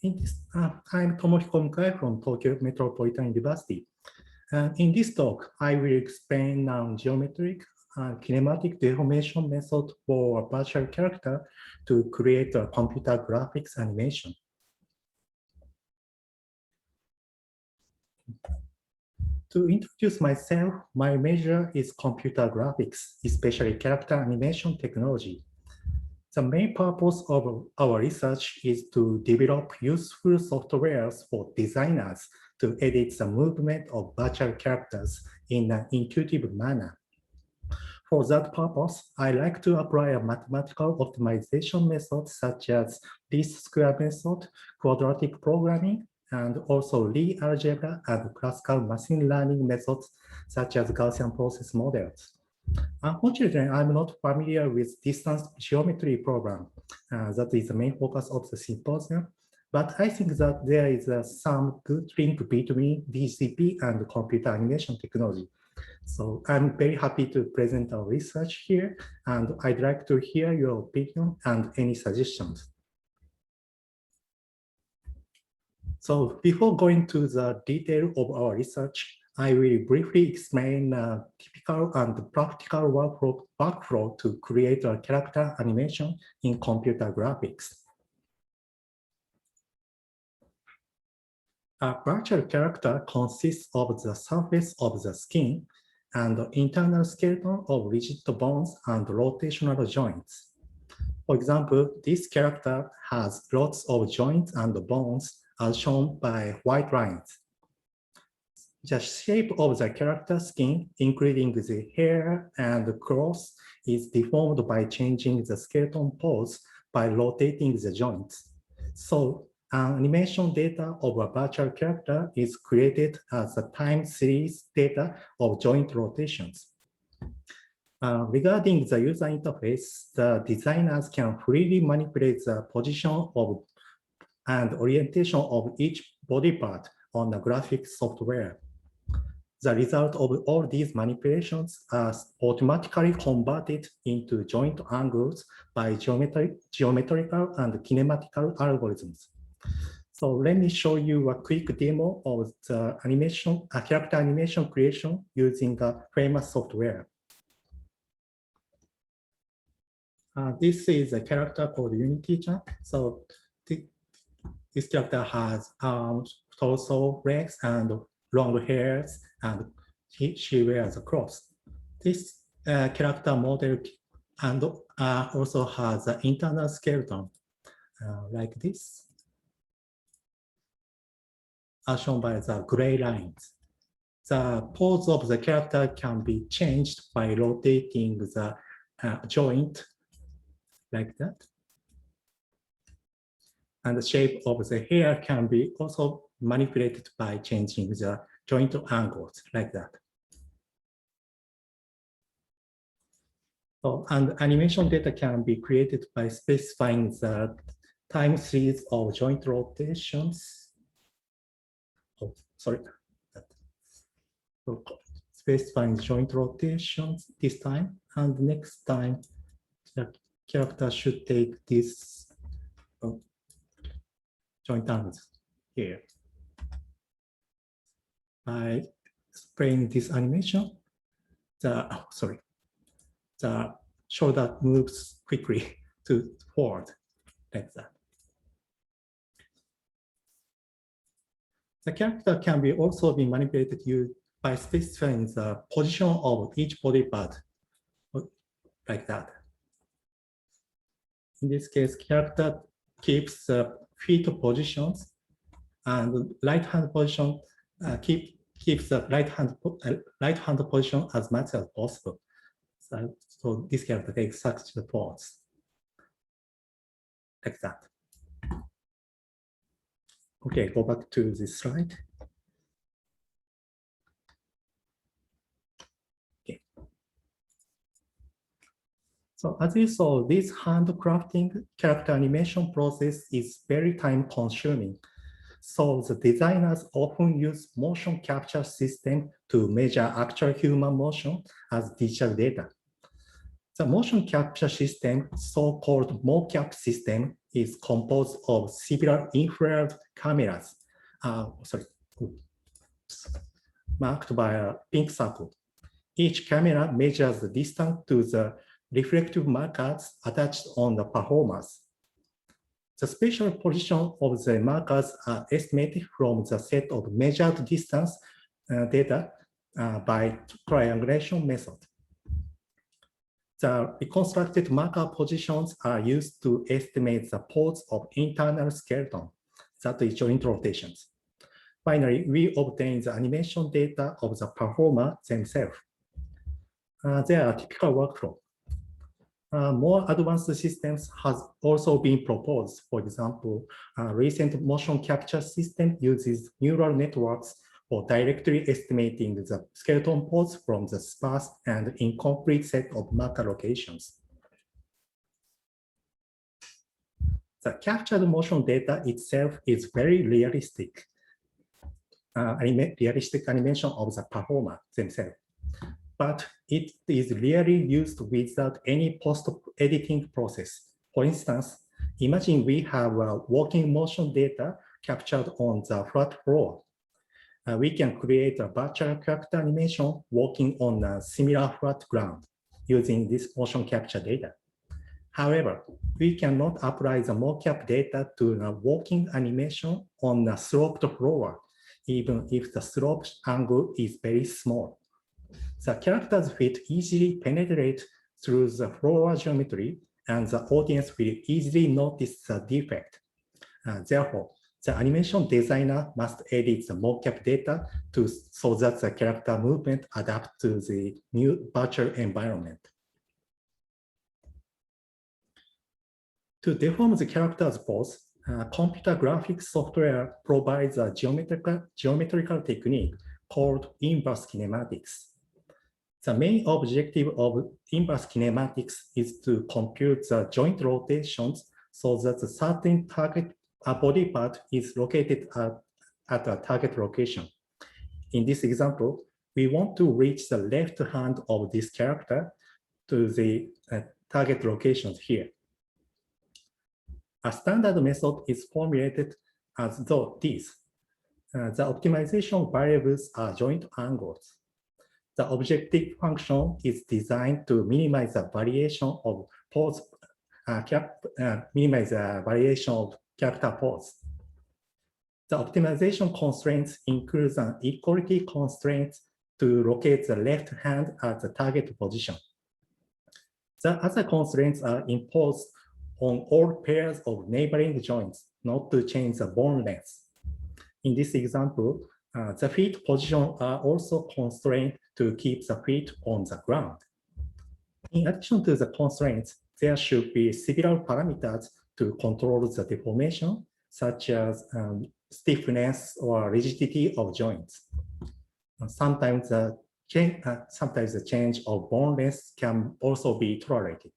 I'm Tomohiko Mukai from Tokyo Metropolitan University. In this talk, I will explain geometric kinematic deformation method for a virtual character to create a computer graphics animation. To introduce myself, my major is computer graphics, especially character animation technology. The main purpose of our research is to develop useful softwares for designers to edit the movement of virtual characters in an intuitive manner. For that purpose, I like to apply a mathematical optimization method such as least square method, quadratic programming, and also Lie algebra and classical machine learning methods such as Gaussian process models. Unfortunately, I'm not familiar with distance geometry program. That is the main focus of the symposium. But I think that there is some good link between DCP and computer animation technology. So I'm very happy to present our research here, and I'd like to hear your opinion and any suggestions. So before going to the detail of our research, I will briefly explain typical and practical workflow to create a character animation in computer graphics. A virtual character consists of the surface of the skin and the internal skeleton of rigid bones and rotational joints. For example, this character has lots of joints and bones as shown by white lines. The shape of the character skin, including the hair and the claws, is deformed by changing the skeleton pose by rotating the joints. So animation data of a virtual character is created as a time series data of joint rotations. Regarding the user interface, the designers can freely manipulate the position of and orientation of each body part on the graphics software. The result of all these manipulations are automatically converted into joint angles by geometrical and kinematical algorithms. So let me show you a quick demo of the animation, character animation creation using a famous software. This is a character called Unity-chan. So this character has arms, torso, legs, and long hairs, and she wears a cross. This character model and also has an internal skeleton like this, as shown by the gray lines. The pose of the character can be changed by rotating the joint like that. And the shape of the hair can be also manipulated by changing the joint angles like that. So, and animation data can be created by specifying the time series of joint rotations. Oh, sorry. So specifying joint rotations this time, and next time the character should take this joint angles here. By spraying this animation, the shoulder moves quickly to forward like that. The character can be also be manipulated by specifying the position of each body part like that. In this case, character keeps feet positions, and right hand position keeps the right hand position as much as possible. So this character takes such the pose like that. Okay, go back to this slide. Okay. So as you saw, this handcrafting character animation process is very time consuming. So the designers often use motion capture system to measure actual human motion as digital data. The motion capture system, so-called MOCAP system, is composed of several infrared cameras, marked by a pink circle. Each camera measures the distance to the reflective markers attached on the performers. The spatial position of the markers are estimated from the set of measured distance data by triangulation method. The reconstructed marker positions are used to estimate the pose of internal skeleton, that is joint rotations. Finally, we obtain the animation data of the performer themselves. They are a typical workflow. More advanced systems has also been proposed. For example, a recent motion capture system uses neural networks for directly estimating the skeleton pose from the sparse and incomplete set of marker locations. The captured motion data itself is very realistic. Realistic animation of the performer themselves. But it is rarely used without any post-editing process. For instance, imagine we have walking motion data captured on the flat floor. We can create a virtual character animation walking on a similar flat ground using this motion capture data. However, we cannot apply the MOCAP data to a walking animation on a sloped floor, even if the slope angle is very small. The character's feet easily penetrate through the floor geometry, and the audience will easily notice the defect. Therefore, the animation designer must edit the MOCAP data so that the character movement adapts to the new virtual environment. To deform the character's pose, computer graphics software provides a geometrical technique called inverse kinematics. The main objective of inverse kinematics is to compute the joint rotations so that a certain target body part is located at a target location. In this example, we want to reach the left hand of this character to the target locations here. A standard method is formulated as though this. The optimization variables are joint angles. The objective function is designed to minimize the variation of pose, minimize the variation of character pose. The optimization constraints includes an equality constraint to locate the left hand at the target position. The other constraints are imposed on all pairs of neighboring joints, not to change the bone length. In this example, the feet position are also constrained to keep the feet on the ground. In addition to the constraints, there should be several parameters to control the deformation, such as stiffness or rigidity of joints. Sometimes the change of bone length can also be tolerated.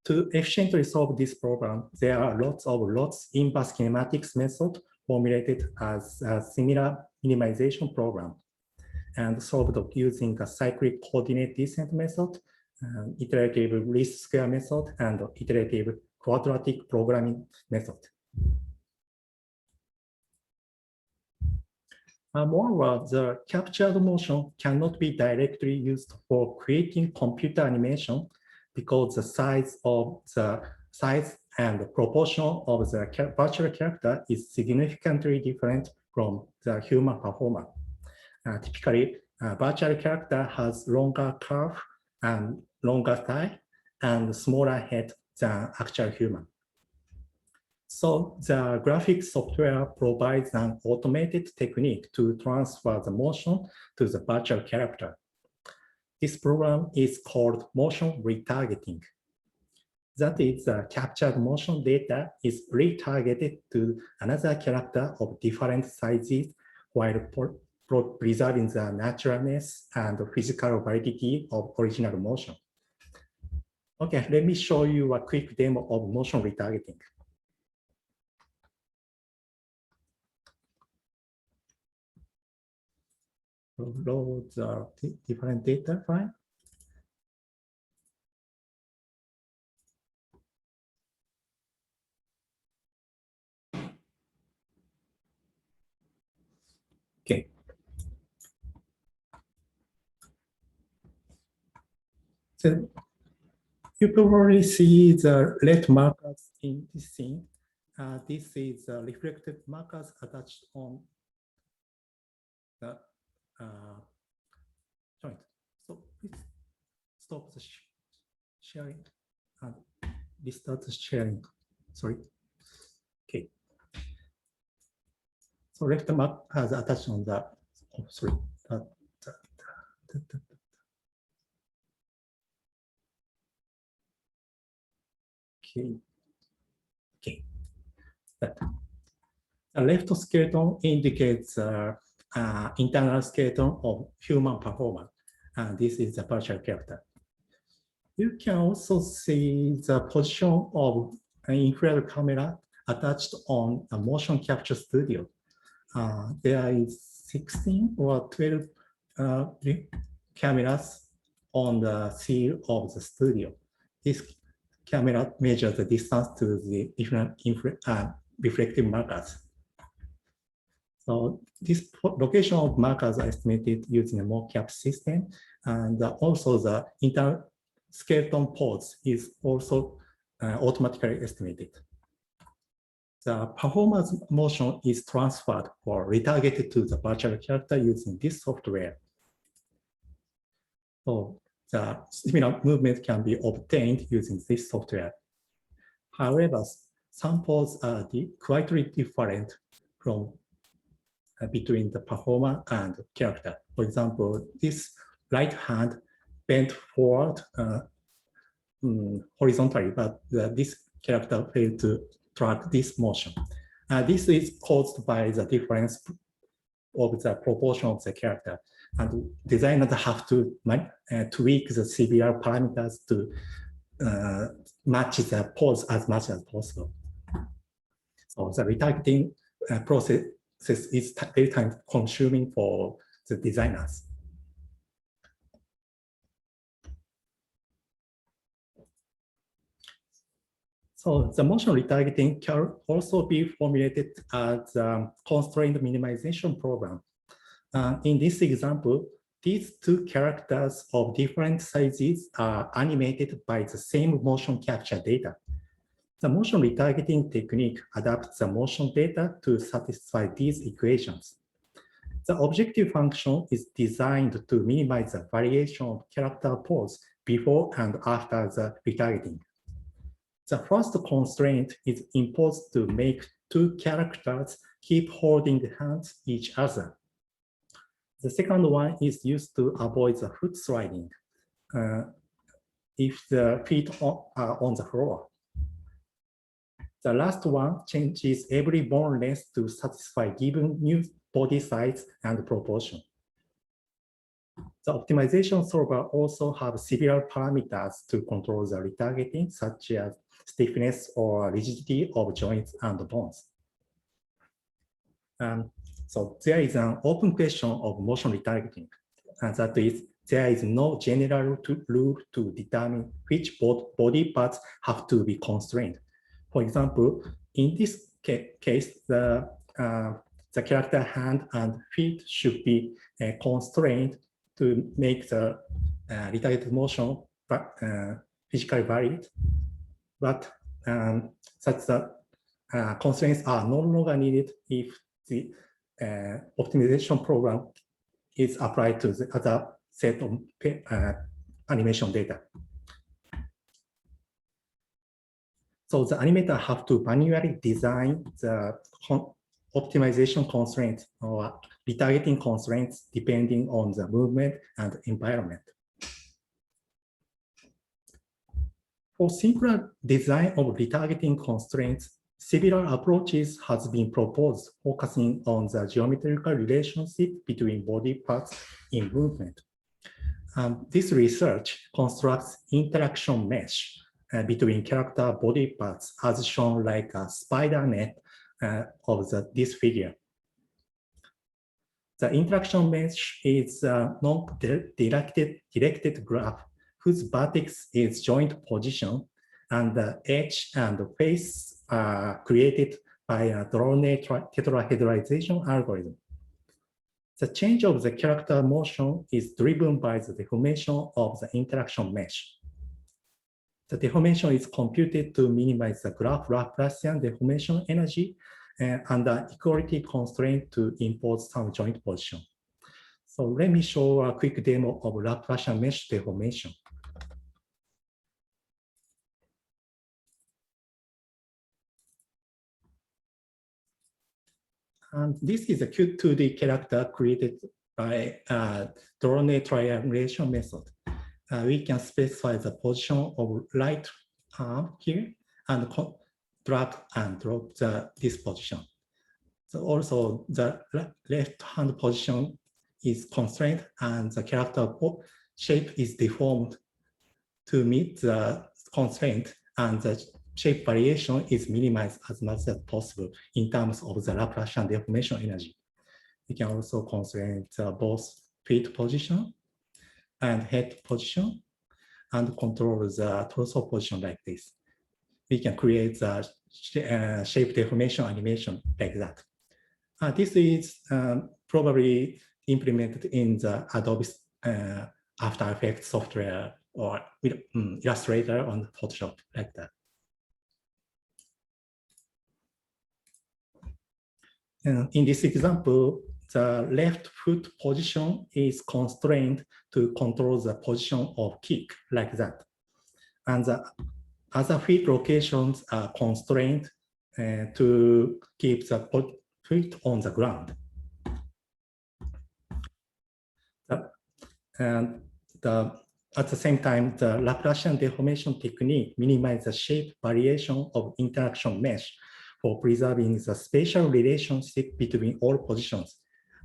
To efficiently solve this problem, there are lots of inverse kinematics method formulated as a similar minimization program and solved using a cyclic coordinate descent method, iterative least square method, and iterative quadratic programming method. Moreover, the captured motion cannot be directly used for creating computer animation because the size and the proportion of the virtual character is significantly different from the human performer. Typically, a virtual character has longer curve and longer thigh and smaller head than actual human. So the graphics software provides an automated technique to transfer the motion to the virtual character. This program is called motion retargeting. That is, the captured motion data is retargeted to another character of different sizes while preserving the naturalness and physical validity of original motion. Okay, let me show you a quick demo of motion retargeting. Load the different data file. So you probably see the red markers in this scene. This is reflected markers attached on the joint. So please stop the sharing and restart the sharing. Sorry. Okay. So left mark has attached on the, oh, sorry. Okay. Okay. The left skeleton indicates internal skeleton of human performer. And this is the virtual character. You can also see the position of an infrared camera attached on a motion capture studio. There is 16 or 12 cameras on the seal of the studio. This camera measures the distance to the different reflective markers. So this location of markers are estimated using a MOCAP system, and also the internal skeleton pose is also automatically estimated. The performance motion is transferred or retargeted to the virtual character using this software. So the similar movement can be obtained using this software. However, some poses are quite different from between the performer and character. For example, this right hand bent forward horizontally, but this character failed to track this motion. This is caused by the difference of the proportion of the character. And designers have to tweak the CBR parameters to match the pose as much as possible. So the retargeting process is very time consuming for the designers. So the motion retargeting can also be formulated as a constraint minimization program. In this example, these two characters of different sizes are animated by the same motion capture data. The motion retargeting technique adapts the motion data to satisfy these equations. The objective function is designed to minimize the variation of character pose before and after the retargeting. The first constraint is imposed to make two characters keep holding hands each other. The second one is used to avoid the foot sliding if the feet are on the floor. The last one changes every bone length to satisfy given new body size and proportion. The optimization solver also has several parameters to control the retargeting, such as stiffness or rigidity of joints and bones. So there is an open question of motion retargeting, and that is, there is no general rule to determine which body parts have to be constrained. For example, in this case, the character hand and feet should be constrained to make the retargeted motion physically valid, but such that constraints are no longer needed if the optimization program is applied to the other set of animation data. So the animator have to manually design the optimization constraints or retargeting constraints depending on the movement and environment. For simpler design of retargeting constraints, several approaches has been proposed focusing on the geometrical relationship between body parts in movement. This research constructs interaction mesh between character body parts as shown like a spider net of this figure. The interaction mesh is a non-directed graph whose vertex is joint position, and the edge and the face are created by a Droney tetrahedralization algorithm. The change of the character motion is driven by the deformation of the interaction mesh. The deformation is computed to minimize the graph Laplacian deformation energy under equality constraint to impose some joint position. So let me show a quick demo of Laplacian mesh deformation. And this is a 2D character created by drone triangulation method. We can specify the position of right arm here and drag and drop this position. So also the left hand position is constrained and the character shape is deformed to meet the constraint, and the shape variation is minimized as much as possible in terms of the Laplacian deformation energy. We can also constrain both feet position and head position and control the torso position like this. We can create the shape deformation animation like that. This is probably implemented in the Adobe After Effects software or with Illustrator on Photoshop like that. In this example, the left foot position is constrained to control the position of kick like that. And the other feet locations are constrained to keep the foot on the ground. And at the same time, the Laplacian deformation technique minimizes the shape variation of interaction mesh for preserving the spatial relationship between all positions.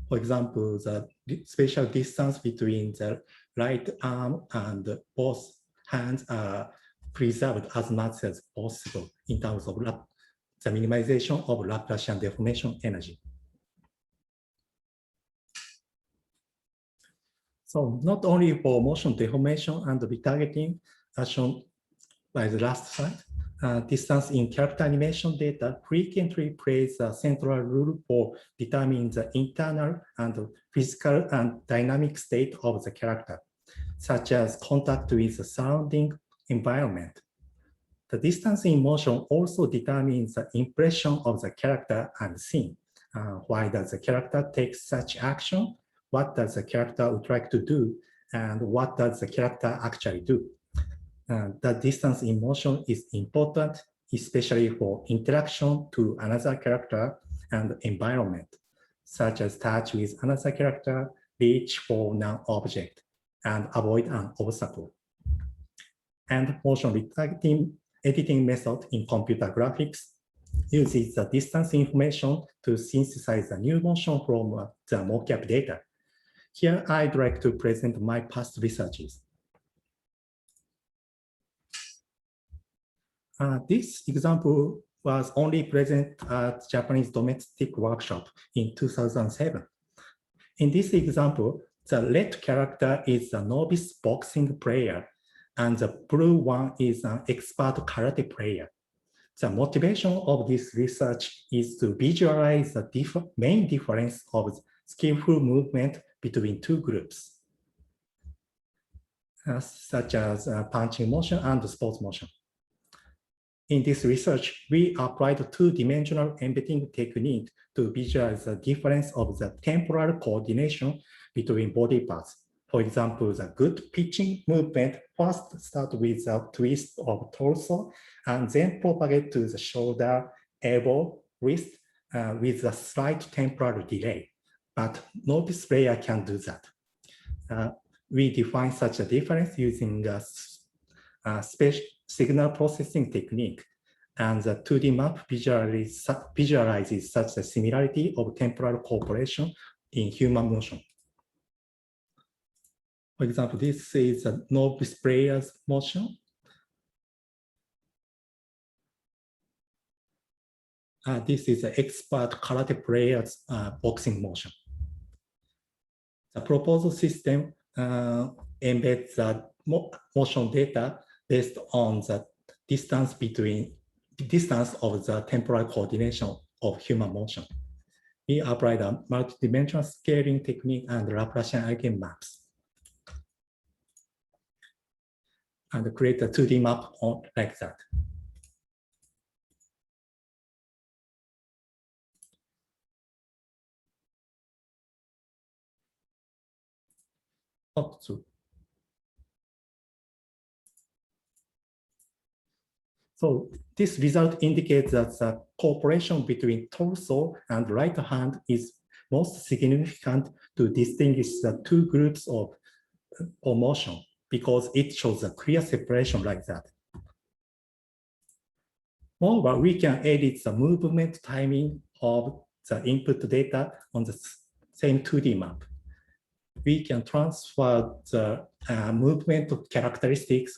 For example, the spatial distance between the right arm and both hands are preserved as much as possible in terms of the minimization of Laplacian deformation energy. So not only for motion deformation and retargeting, as shown by the last slide, distance in character animation data frequently plays a central role for determining the internal and physical and dynamic state of the character, such as contact with the surrounding environment. The distance in motion also determines the impression of the character and scene. Why does the character take such action? What does the character would like to do? And what does the character actually do? The distance in motion is important, especially for interaction to another character and environment, such as touch with another character, reach for non-object, and avoid an obstacle. And motion retargeting editing method in computer graphics uses the distance information to synthesize the new motion from the MOCAP data. Here, I'd like to present my past researches. This example was only present at Japanese domestic workshop in 2007. In this example, the red character is a novice boxing player, and the blue one is an expert karate player. The motivation of this research is to visualize the main difference of skillful movement between two groups, such as punching motion and sports motion. In this research, we applied a two-dimensional embedding technique to visualize the difference of the temporal coordination between body parts. For example, the good pitching movement first starts with a twist of torso and then propagate to the shoulder, elbow, wrist with a slight temporal delay. But novice player can do that. We define such a difference using a signal processing technique, and the 2D map visualizes such a similarity of temporal cooperation in human motion. For example, this is a novice player's motion. This is an expert karate player's boxing motion. The proposal system embeds the motion data based on the distance of the temporal coordination of human motion. we apply the multidimensional scaling technique and Laplacian eigenmaps and create a 2D map like that. So this result indicates that the cooperation between torso and right hand is most significant to distinguish the two groups of motion because it shows a clear separation like that. Moreover, we can edit the movement timing of the input data on the same 2D map. We can transfer the movement characteristics,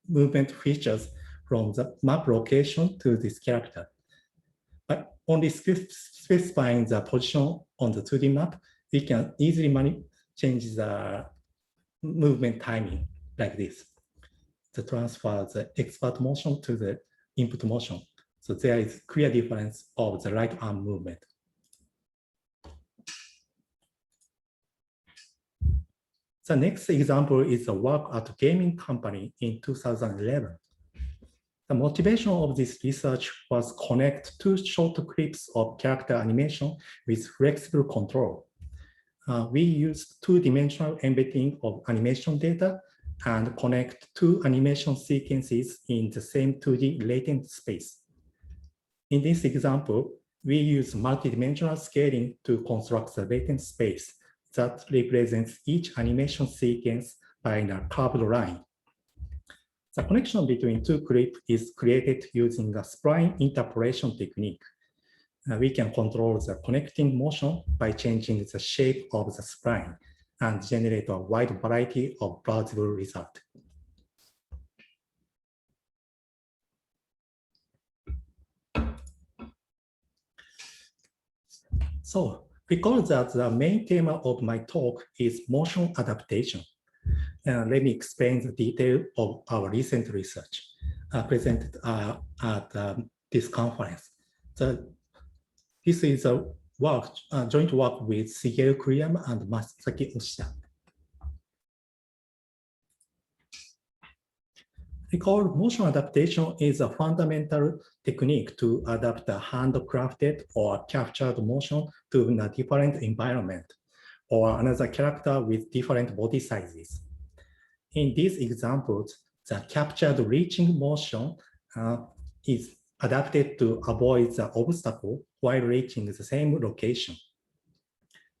movement features from the map location to this character. But only specifying the position on the 2D map, we can easily change the movement timing like this to transfer the expert motion to the input motion. So there is clear difference of the right arm movement. The next example is the work at a gaming company in 2011. The motivation of this research was connect two short clips of character animation with flexible control. We used two-dimensional embedding of animation data and connect two animation sequences in the same 2D latent space. In this example, we use multidimensional scaling to construct the latent space that represents each animation sequence by a curved line. The connection between two clips is created using a spline interpolation technique. We can control the connecting motion by changing the shape of the spline and generate a wide variety of plausible results. So, recall that the main theme of my talk is motion adaptation. Let me explain the detail of our recent research presented at this conference. This is a joint work with Shigeru Kuriyama and Masaki Oshida. Recall motion adaptation is a fundamental technique to adapt a handcrafted or captured motion to a different environment or another character with different body sizes. In these examples, the captured reaching motion is adapted to avoid the obstacle while reaching the same location.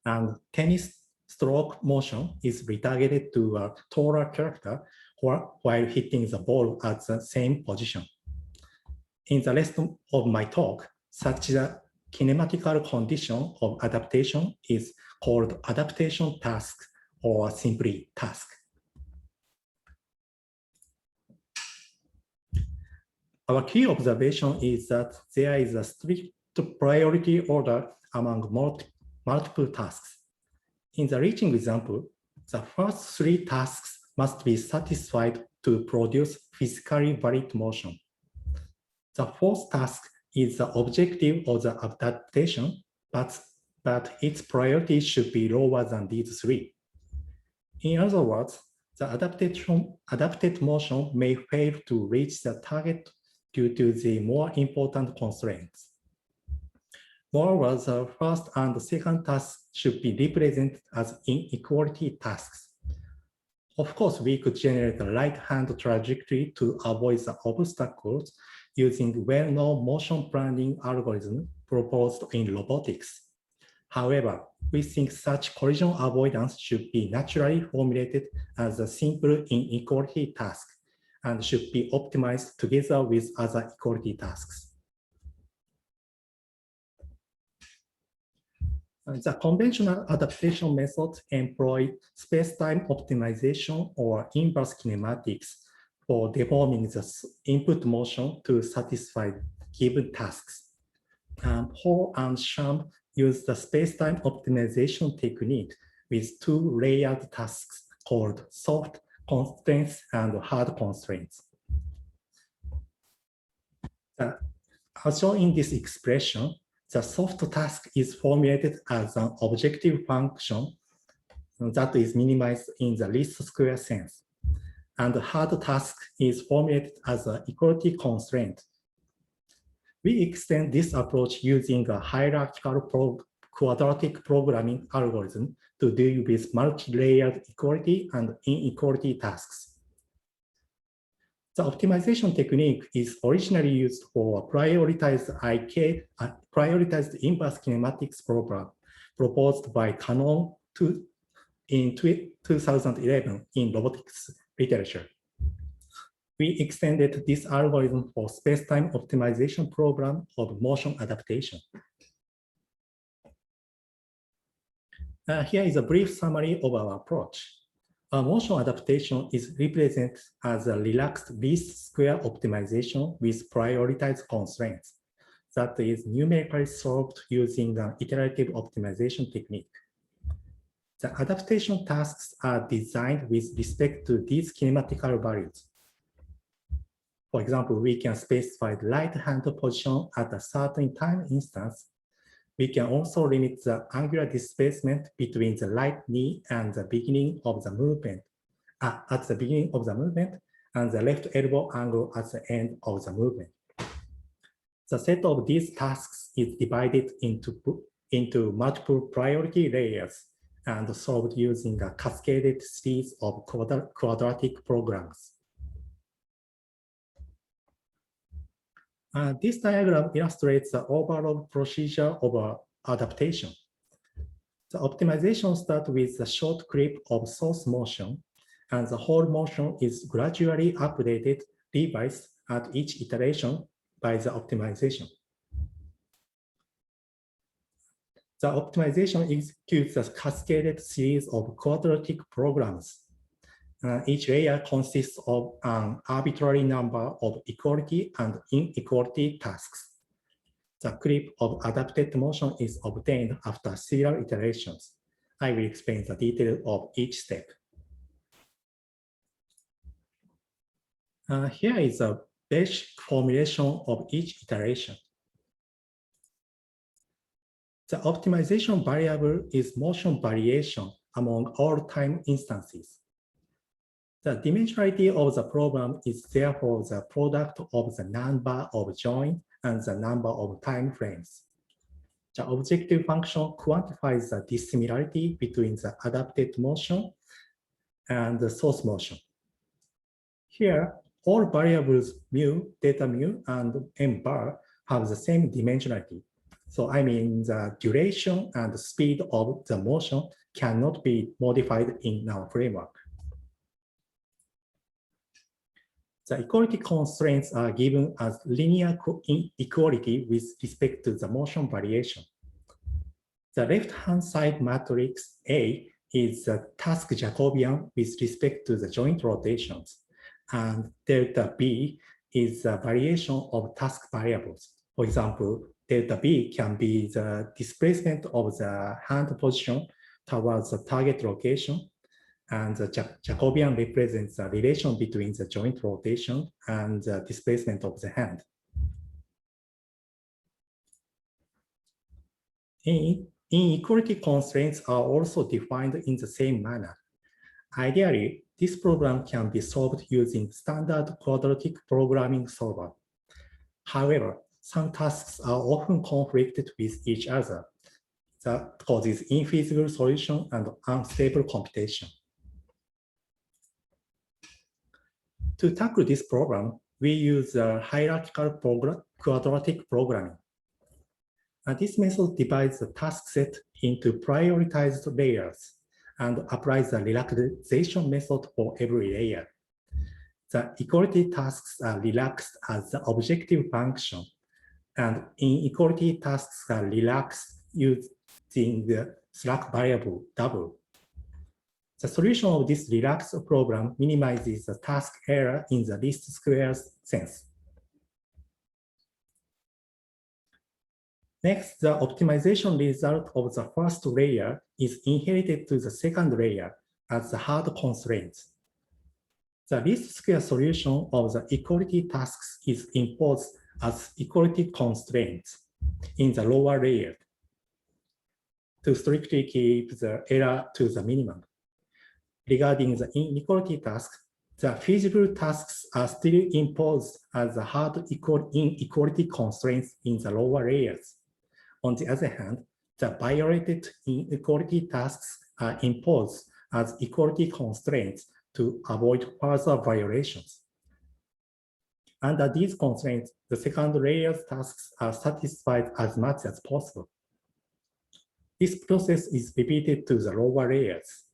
And tennis stroke motion is retargeted to a taller character while hitting the ball at the same position. In the rest of my talk, such a kinematical condition of adaptation is called adaptation task or simply task. Our key observation is that there is a strict priority order among multiple tasks. In the reaching example, the first three tasks must be satisfied to produce physically valid motion. The fourth task is the objective of the adaptation, but its priority should be lower than these three. In other words, the adapted motion may fail to reach the target due to the more important constraints. Moreover, the first and second tasks should be represented as inequality tasks. Of course, we could generate a right-hand trajectory to avoid the obstacles using well-known motion planning algorithm proposed in robotics. However, we think such collision avoidance should be naturally formulated as a simple inequality task and should be optimized together with other equality tasks. The conventional adaptation methods employ space-time optimization or inverse kinematics for deforming the input motion to satisfy given tasks. Ho and Sham use the space-time optimization technique with two layered tasks called soft constraints and hard constraints. As shown in this expression, The soft task is formulated as an objective function that is minimized in the least square sense. And the hard task is formulated as an equality constraint. We extend this approach using a hierarchical quadratic programming algorithm to deal with multi-layered equality and inequality tasks. The optimization technique is originally used for prioritized inverse kinematics program proposed by Canon in 2011 in robotics literature. We extended this algorithm for space-time optimization program of motion adaptation. Here is a brief summary of our approach. Motion adaptation is represented as a relaxed least square optimization with prioritized constraints that is numerically solved using an iterative optimization technique. The adaptation tasks are designed with respect to these kinematical values. For example, we can specify the right hand position at a certain time instance. We can also limit the angular displacement between the right knee and the beginning of the movement, at the beginning of the movement, and the left elbow angle at the end of the movement. The set of these tasks is divided into multiple priority layers and solved using a cascaded series of quadratic programs. This diagram illustrates the overall procedure of adaptation. The optimization starts with a short clip of source motion, and the whole motion is gradually updated, revised at each iteration by the optimization. The optimization executes a cascaded series of quadratic programs. Each layer consists of an arbitrary number of equality and inequality tasks. The clip of adapted motion is obtained after serial iterations. I will explain the detail of each step. Here is a basic formulation of each iteration. The optimization variable is motion variation among all time instances. The dimensionality of the program is therefore the product of the number of joins and the number of time frames. The objective function quantifies the dissimilarity between the adapted motion and the source motion. Here, all variables mu, theta mu, and m bar have the same dimensionality. So I mean the duration and the speed of the motion cannot be modified in our framework. The equality constraints are given as linear equality with respect to the motion variation. The left-hand side matrix A is the task Jacobian with respect to the joint rotations, and delta B is the variation of task variables. For example, delta B can be the displacement of the hand position towards the target location, and the Jacobian represents the relation between the joint rotation and the displacement of the hand. Inequality constraints are also defined in the same manner. Ideally, this program can be solved using standard quadratic programming solver. However, some tasks are often conflicted with each other. That causes infeasible solution and unstable computation. To tackle this problem, we use hierarchical quadratic programming. This method divides the task set into prioritized layers and applies the relaxation method for every layer. The equality tasks are relaxed as the objective function, and inequality tasks are relaxed using the slack variable double. The solution of this relaxed program minimizes the task error in the least squares sense. Next, the optimization result of the first layer is inherited to the second layer as the hard constraints. The least square solution of the equality tasks is imposed as equality constraints. in the lower layer to strictly keep the error to the minimum. Regarding the inequality task, the feasible tasks are still imposed as the hard inequality constraints in the lower layers. On the other hand, the violated inequality tasks are imposed as equality constraints to avoid further violations. Under these constraints, the second layer's tasks are satisfied as much as possible. This process is repeated to the lower layers.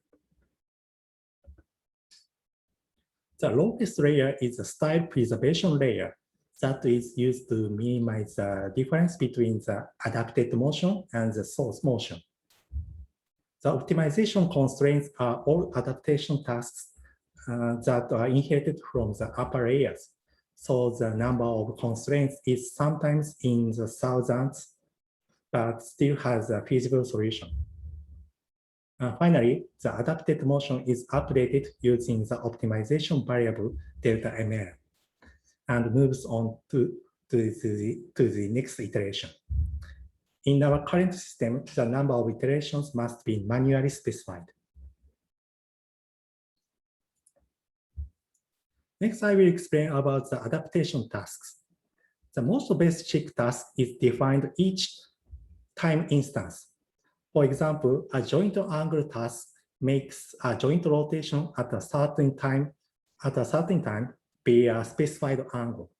The lowest layer is the style preservation layer that is used to minimize the difference between the adapted motion and the source motion. The optimization constraints are all adaptation tasks that are inherited from the upper layers. So the number of constraints is sometimes in the thousands, but still has a feasible solution. Finally, the adapted motion is updated using the optimization variable delta ML and moves on to the next iteration. In our current system, the number of iterations must be manually specified. Next, I will explain about the adaptation tasks. The most basic task is defined each time instance. For example, a joint angle task makes a joint rotation at a certain time be a specified angle.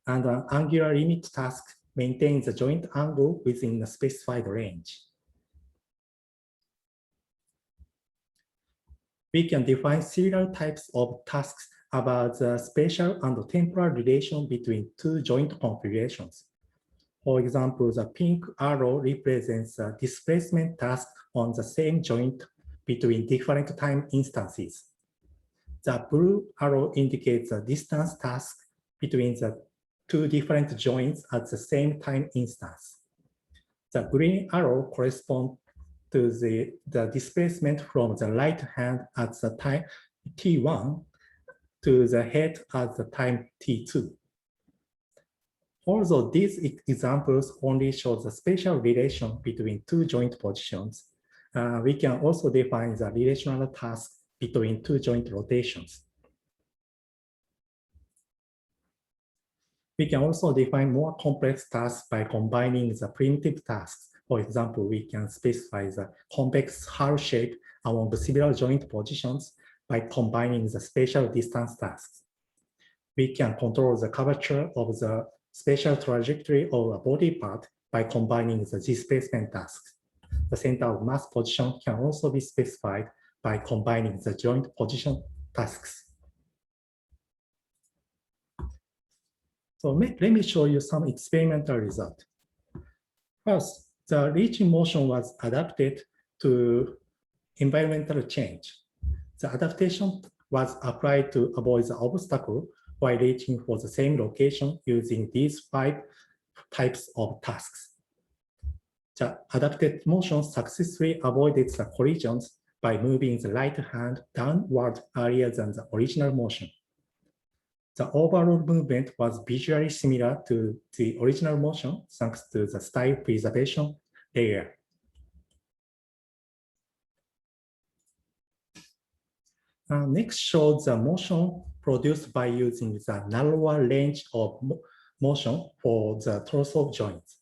And an angular limit task maintains the joint angle within a specified range. We can define several types of tasks about the spatial and temporal relation between two joint configurations. For example, the pink arrow represents a displacement task on the same joint between different time instances. The blue arrow indicates a distance task between the two different joints at the same time instance. The green arrow corresponds to the displacement from the right hand at the time t1 to the head at the time t2. Although these examples only show the spatial relation between two joint positions, we can also define the relational task between two joint rotations. We can also define more complex tasks by combining the primitive tasks. For example, we can specify the convex hull shape among the several joint positions by combining the spatial distance tasks. We can control the curvature of the spatial trajectory of a body part by combining the displacement tasks. The center of mass position can also be specified by combining the joint position tasks. So let me show you some experimental results. First, the reaching motion was adapted to environmental change. The adaptation was applied to avoid the obstacle while reaching for the same location using these 5 types of tasks. The adapted motion successfully avoided the collisions by moving the right hand downward earlier than the original motion. The overall movement was visually similar to the original motion thanks to the style preservation layer. Next shows the motion produced by using the narrower range of motion for the torso joints.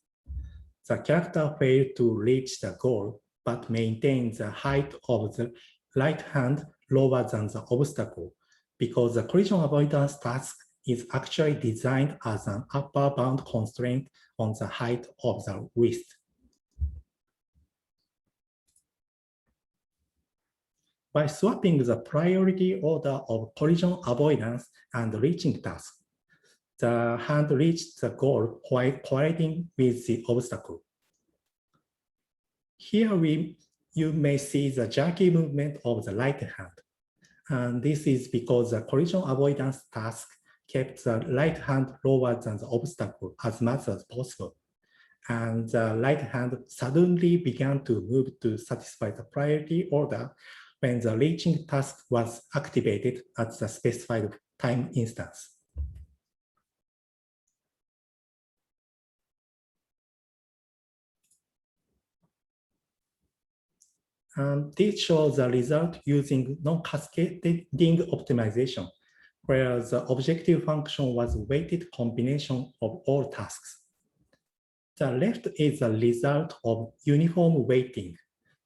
The character failed to reach the goal, but maintained the height of the right hand lower than the obstacle, because the collision avoidance task is actually designed as an upper bound constraint on the height of the wrist. By swapping the priority order of collision avoidance and reaching tasks, the hand reached the goal while colliding with the obstacle. Here you may see the jerky movement of the right hand. And this is because the collision avoidance task kept the right hand lower than the obstacle as much as possible. And the right hand suddenly began to move to satisfy the priority order when the reaching task was activated at the specified time instance. This shows the result using non-cascading optimization, where the objective function was weighted combination of all tasks. The left is the result of uniform weighting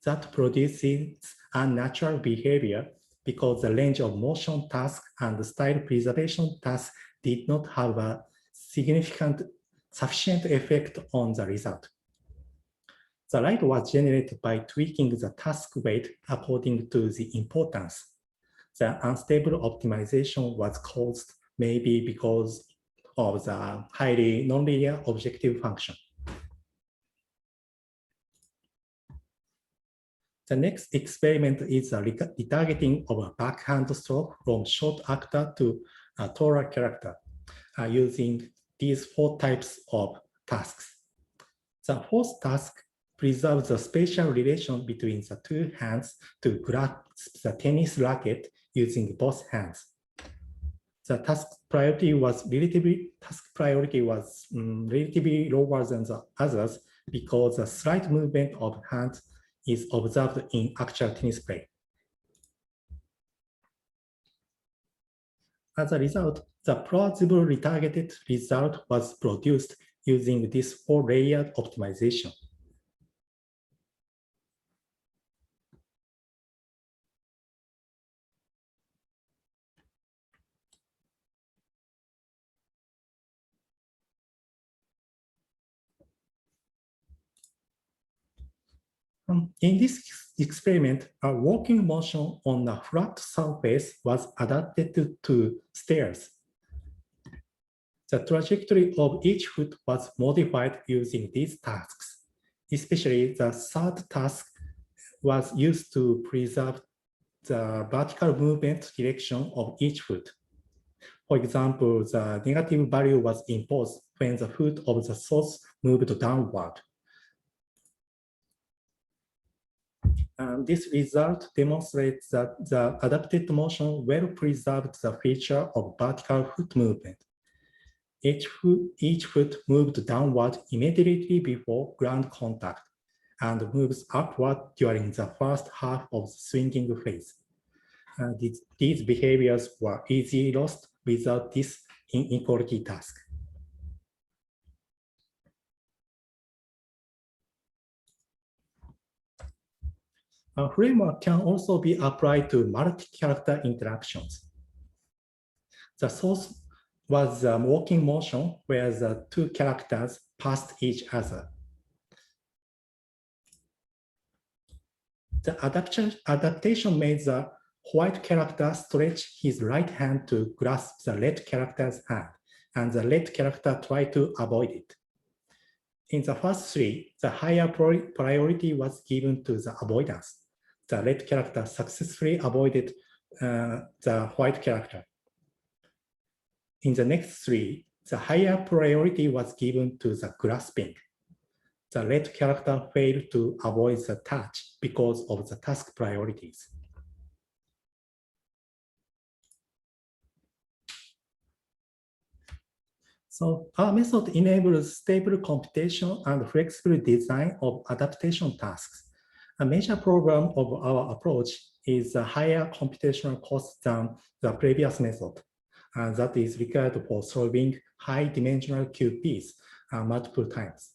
that produces unnatural behavior because the range of motion tasks and style preservation tasks did not have a sufficient effect on the result. The right was generated by tweaking the task weight according to the importance. The unstable optimization was caused maybe because of the highly nonlinear objective function. The next experiment is a retargeting of a backhand stroke from short actor to a taller character using these 4 types of tasks. The first task preserves the spatial relation between the 2 hands to grasp the tennis racket using both hands. The task priority was relatively lower than the others because the slight movement of hands is observed in actual tennis play. As a result, the plausible retargeted result was produced using this 4-layered optimization. In this experiment, a walking motion on a flat surface was adapted to stairs. The trajectory of each foot was modified using these tasks. Especially the third task was used to preserve the vertical movement direction of each foot. For example, the negative value was imposed when the foot of the source moved downward. This result demonstrates that the adapted motion well preserved the feature of vertical foot movement. Each foot moved downward immediately before ground contact and moves upward during the first half of the swinging phase. These behaviors were easily lost without this inequality task. A framework can also be applied to multi-character interactions. The source was a walking motion where the 2 characters passed each other. The adaptation made the white character stretch his right hand to grasp the red character's hand, and the red character tried to avoid it. In the first 3, the higher priority was given to the avoidance. The red character successfully avoided the white character. In the next 3, the higher priority was given to the grasping. The red character failed to avoid the touch because of the task priorities. So our method enables stable computation and flexible design of adaptation tasks. A major problem of our approach is a higher computational cost than the previous method. That is required for solving high-dimensional QPs multiple times.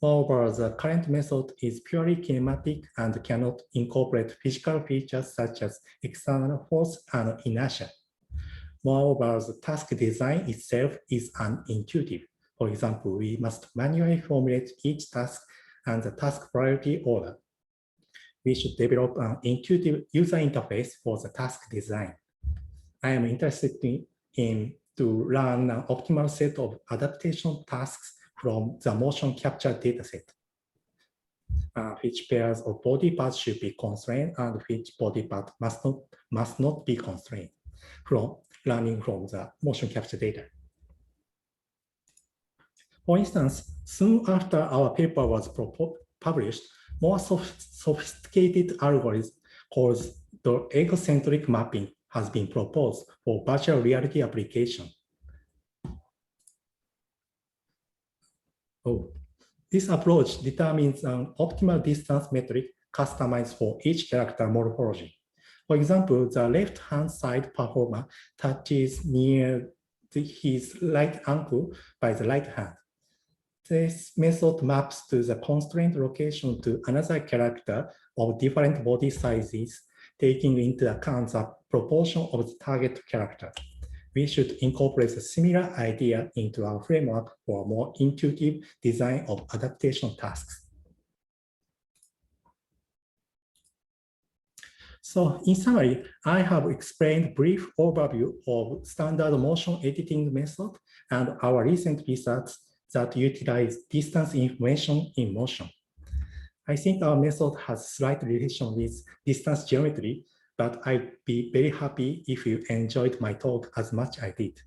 Moreover, the current method is purely kinematic and cannot incorporate physical features such as external force and inertia. Moreover, the task design itself is unintuitive. For example, we must manually formulate each task and the task priority order. We should develop an intuitive user interface for the task design. I am interested to learn an optimal set of adaptation tasks from the motion capture dataset. Which pairs of body parts should be constrained and which body part must not be constrained from learning from the motion capture data. For instance, soon after our paper was published, more sophisticated algorithm called the egocentric mapping has been proposed for virtual reality application. This approach determines an optimal distance metric customized for each character morphology. For example, the left-hand side performer touches near his right ankle by the right hand. This method maps to the constraint location to another character of different body sizes, taking into account the proportion of the target character. We should incorporate a similar idea into our framework for more intuitive design of adaptation tasks. So in summary, I have explained a brief overview of standard motion editing method and our recent research that utilize distance information in motion. I think our method has slight relation with distance geometry, but I'd be very happy if you enjoyed my talk as much as I did.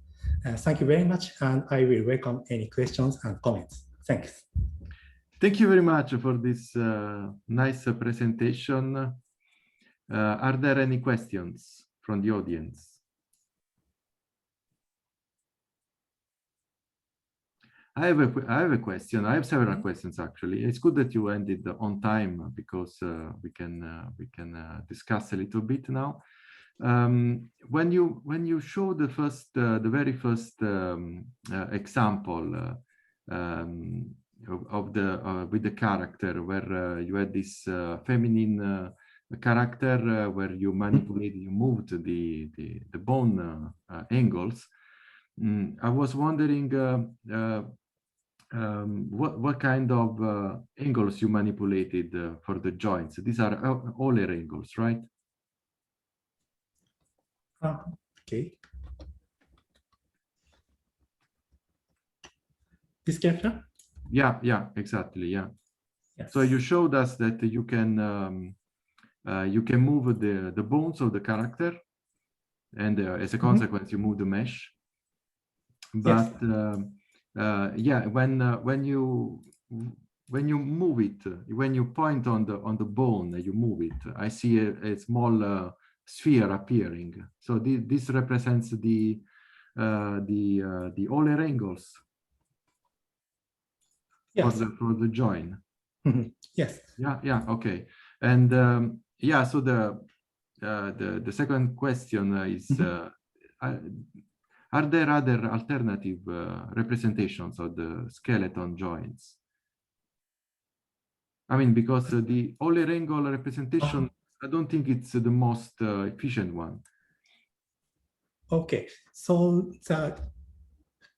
Thank you very much, and I will welcome any questions and comments. Thanks. Thank you very much for this nice presentation. Are there any questions from the audience? I have a question. I have several questions actually. It's good that you ended on time because we can discuss a little bit now. When you show the very first example of with the character where you had this feminine character where you manipulated, you moved the bone angles. I was wondering what kind of angles you manipulated for the joints. These are Euler angles, right? Okay. This character? Yeah, exactly. Yeah. Yes. So you showed us that you can move the bones of the character, and as a consequence, you move the mesh. But yes. Yeah, when you move it, when you point on the bone, you move it. I see a small sphere appearing. So this represents the Euler angles. Yes. For the join. Yes. Yeah. Okay. And yeah, so the second question is. Are there other alternative representations of the skeleton joints? I mean, because the Euler angle representation, I don't think it's the most efficient one. Okay, so the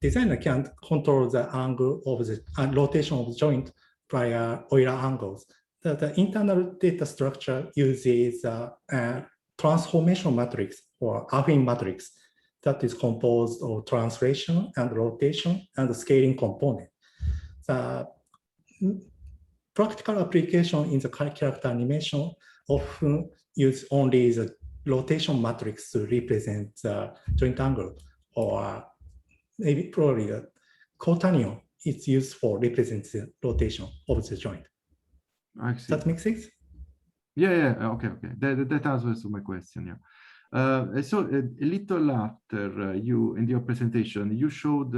designer can control the angle of the rotation of the joint via Euler angles. The internal data structure uses a transformation matrix or affine matrix that is composed of translation and rotation and the scaling component. The practical application in the character animation often use only the rotation matrix to represent the joint angle, or maybe probably the quaternion is used for representing the rotation of the joint. I see. That makes sense? Yeah. Okay. That answers my question. Yeah. So a little after in your presentation, you showed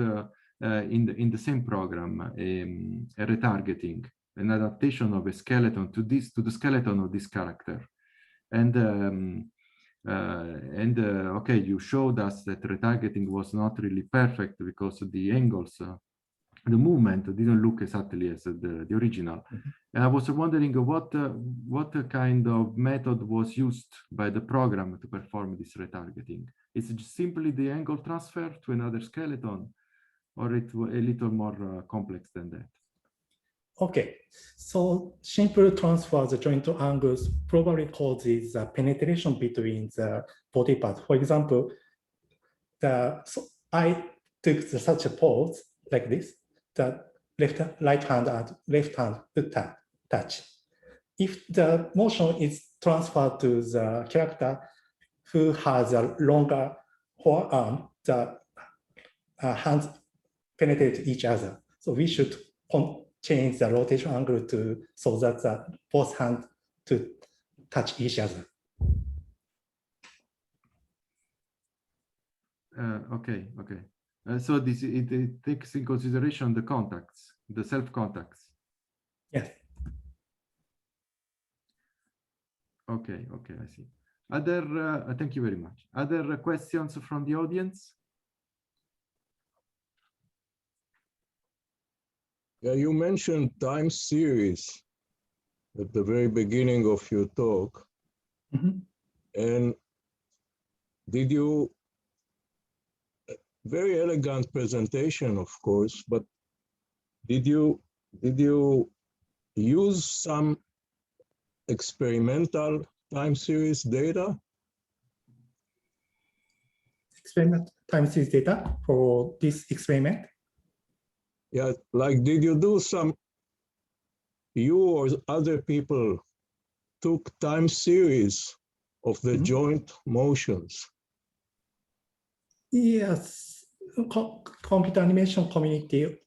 in the same program a retargeting, an adaptation of a skeleton to the skeleton of this character, and okay, you showed us that retargeting was not really perfect because the angles, the movement didn't look exactly as the original. And I was wondering what kind of method was used by the program to perform this retargeting. Is it simply the angle transfer to another skeleton, or it was a little more complex than that? Okay, so simple transfer of the joint angles probably causes penetration between the body parts. For example, so I took such a pose like this, the right hand and left hand would touch. If the motion is transferred to the character who has a longer forearm, the hands penetrate each other. So we should change the rotation angle so that both hands to touch each other. Okay. So it takes in consideration the contacts, the self contacts. Yes. Okay, I see. Other, thank you very much. Other questions from the audience? Yeah, you mentioned time series at the very beginning of your talk. Mm-hmm. And did you, very elegant presentation, of course, but did you use some experimental time series data? Experiment time series data for this experiment? Yeah, like did you do some, you or other people took time series of the joint motions? Yes, computer animation community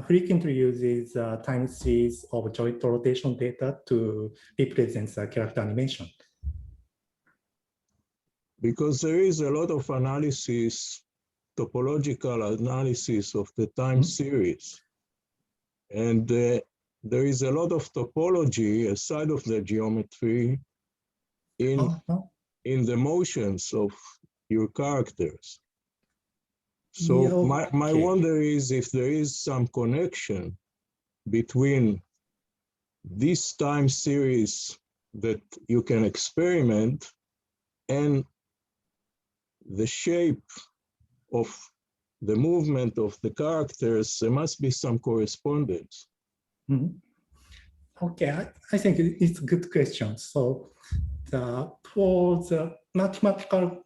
frequently uses time series of joint rotation data to represent the character animation. Because there is a lot of analysis, topological analysis of the time series. And there is a lot of topology aside of the geometry in the motions of your characters. So my wonder is if there is some connection between this time series that you can experiment and the shape of the movement of the characters. There must be some correspondence. Mm-hmm. Okay, I think it's a good question. So for the mathematical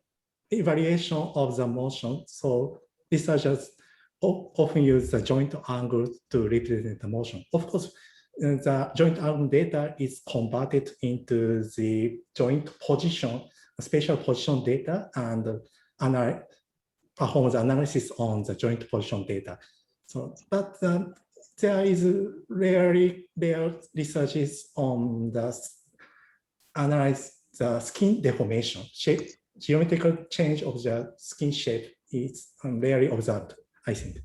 evaluation of the motion, so researchers often use the joint angle to represent the motion. Of course, the joint angle data is converted into the joint position, spatial position data, and performs analysis on the joint position data. So, but there is rare researches on the analyze the skin deformation shape. Geometrical change of the skin shape is rarely observed, I think.